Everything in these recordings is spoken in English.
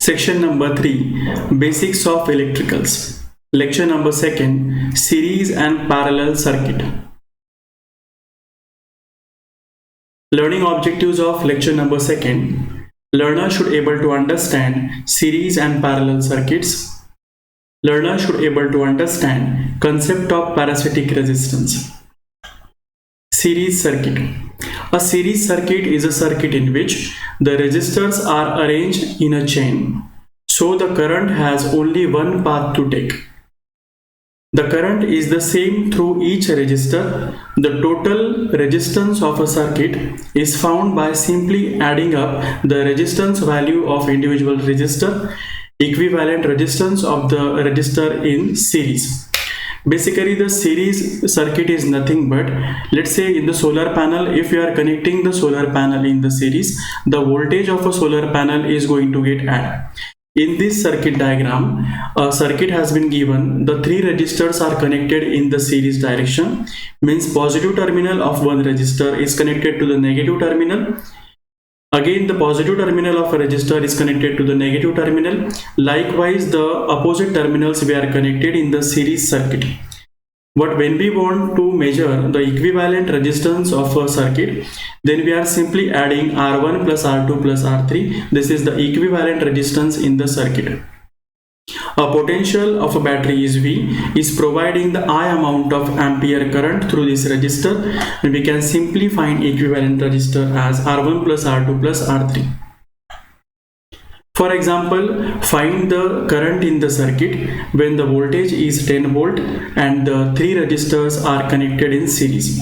Section number 3, Basics of Electricals. Lecture number 2, Series and Parallel Circuit. Learning objectives of lecture number 2. Learner should able to understand series and parallel circuits. Learner should able to understand concept of parasitic resistance. Series circuit. A series circuit is a circuit in which the resistors are arranged in a chain, so the current has only one path to take. The current is the same through each resistor. The total resistance of a circuit is found by simply adding up the resistance value of individual resistor, equivalent resistance of the resistor in series. Basically, the series circuit is nothing but, let's say in the solar panel, if you are connecting the solar panel in the series, the voltage of a solar panel is going to get added. In this circuit diagram, a circuit has been given. The three resistors are connected in the series direction, means positive terminal of one resistor is connected to the negative terminal. Again, the positive terminal of a resistor is connected to the negative terminal. Likewise, the opposite terminals were connected in the series circuit. But when we want to measure the equivalent resistance of a circuit, then we are simply adding R1 plus R2 plus R3. This is the equivalent resistance in the circuit. A potential of a battery is V, is providing the I amount of ampere current through this resistor, and we can simply find equivalent resistor as R1 plus R2 plus R3. For example, find the current in the circuit when the voltage is 10 volt and the three resistors are connected in series.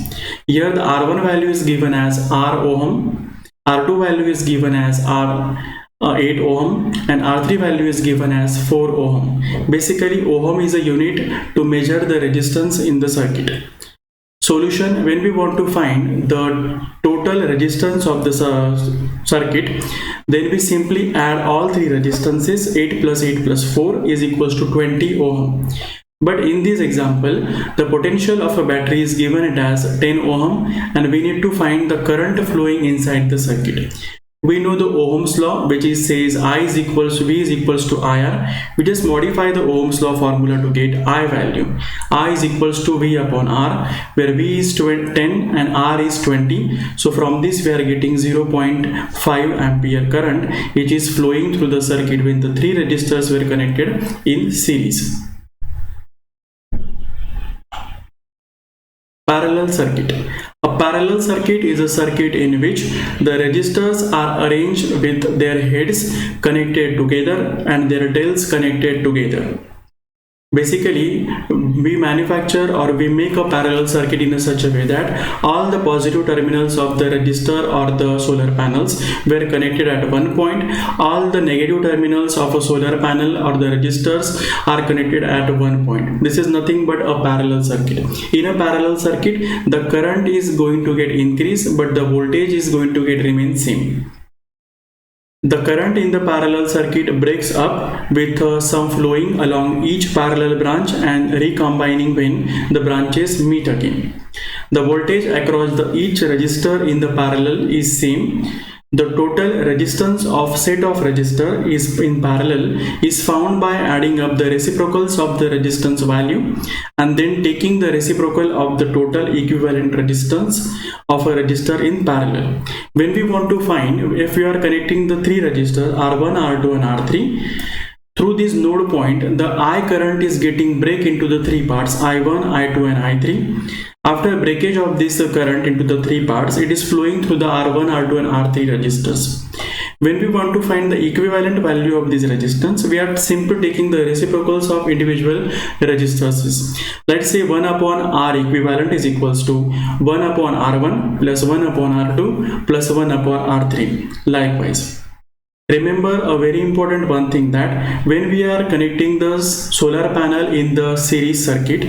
Here the R1 value is given as R ohm, R2 value is given as R 8 ohm, and R3 value is given as 4 ohm. Basically, ohm is a unit to measure the resistance in the circuit. Solution: when we want to find the total resistance of the circuit, then we simply add all three resistances. 8 plus 8 plus 4 is equals to 20 ohm. But in this example, the potential of a battery is given as 10 ohm, and we need to find the current flowing inside the circuit. We know the Ohm's law, which says I is equals to V is equals to IR. We just modify the Ohm's law formula to get I value. I is equals to V upon R, where V is 10 and R is 20. So from this we are getting 0.5 ampere current, which is flowing through the circuit when the three resistors were connected in series. Parallel circuit. A parallel circuit is a circuit in which the resistors are arranged with their heads connected together and their tails connected together. Basically, we manufacture or we make a parallel circuit in such a way that all the positive terminals of the resistor or the solar panels were connected at one point. All the negative terminals of a solar panel or the resistors are connected at one point. This is nothing but a parallel circuit. In a parallel circuit, the current is going to get increased, but the voltage is going to get remain same. The current in the parallel circuit breaks up with some flowing along each parallel branch and recombining when the branches meet again. The voltage across each resistor in the parallel is same. The total resistance of set of resistor is in parallel is found by adding up the reciprocals of the resistance value and then taking the reciprocal of the total equivalent resistance of a resistor in parallel. When we want to find, if we are connecting the three resistors R1, R2 and R3, through this node point, the I current is getting break into the three parts, I1, I2 and I3. After breakage of this current into the three parts, it is flowing through the R1, R2 and R3 resistors. When we want to find the equivalent value of this resistance, we are simply taking the reciprocals of individual resistors. Let's say 1 upon R equivalent is equals to 1 upon R1 plus 1 upon R2 plus 1 upon R3. Likewise. Remember a very important one thing, that when we are connecting the solar panel in the series circuit,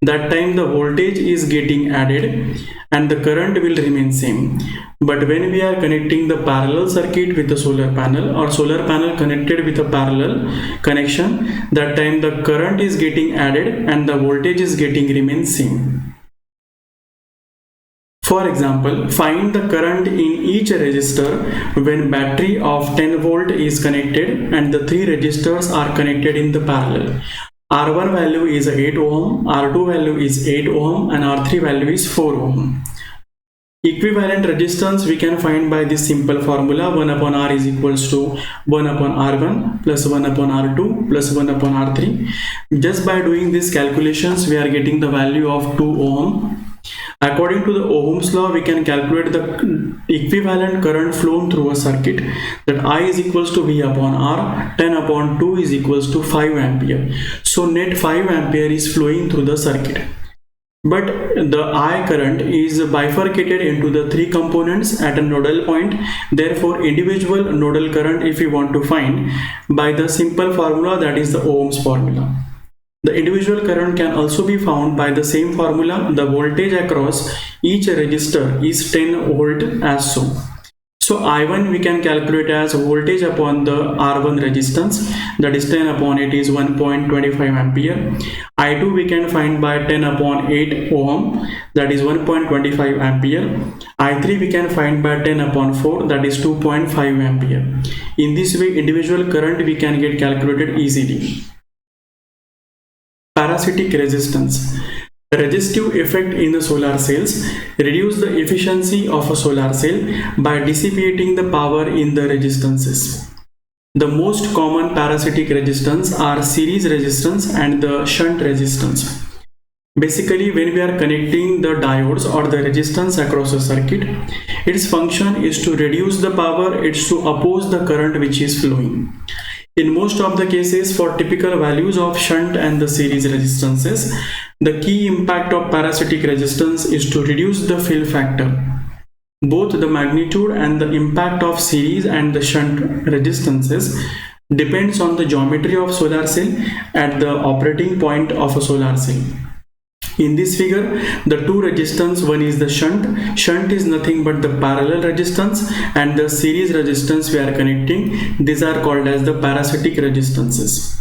that time the voltage is getting added and the current will remain same. But when we are connecting the parallel circuit with the solar panel or solar panel connected with a parallel connection, that time the current is getting added and the voltage is getting remain same. For example, find the current in each resistor when battery of 10 volt is connected and the three resistors are connected in the parallel. R1 value is 8 ohm, R2 value is 8 ohm and R3 value is 4 ohm. Equivalent resistance we can find by this simple formula. 1 upon R is equals to 1 upon R1 plus 1 upon R2 plus 1 upon R3. Just by doing these calculations we are getting the value of 2 ohm. According to the Ohm's law, we can calculate the equivalent current flown through a circuit, that I is equals to V upon R, 10 upon 2 is equals to 5 ampere. So net 5 ampere is flowing through the circuit. But the I current is bifurcated into the three components at a nodal point. Therefore, individual nodal current if we want to find by the simple formula, that is the Ohm's formula. The individual current can also be found by the same formula. The voltage across each resistor is 10 volt as so. So I1 we can calculate as voltage upon the R1 resistance, that is 10 upon 8 is 1.25 ampere. I2 we can find by 10 upon 8 ohm, that is 1.25 ampere. I3 we can find by 10 upon 4, that is 2.5 ampere. In this way individual current we can get calculated easily. Parasitic resistance. The resistive effect in the solar cells reduce the efficiency of a solar cell by dissipating the power in the resistances. The most common parasitic resistance are series resistance and the shunt resistance. Basically, when we are connecting the diodes or the resistance across a circuit, its function is to reduce the power, it's to oppose the current which is flowing. In most of the cases, for typical values of shunt and the series resistances, the key impact of parasitic resistance is to reduce the fill factor. Both the magnitude and the impact of series and the shunt resistances depends on the geometry of solar cell at the operating point of a solar cell. In this figure, the two resistance, one is the shunt. Shunt is nothing but the parallel resistance, and the series resistance we are connecting. These are called as the parasitic resistances.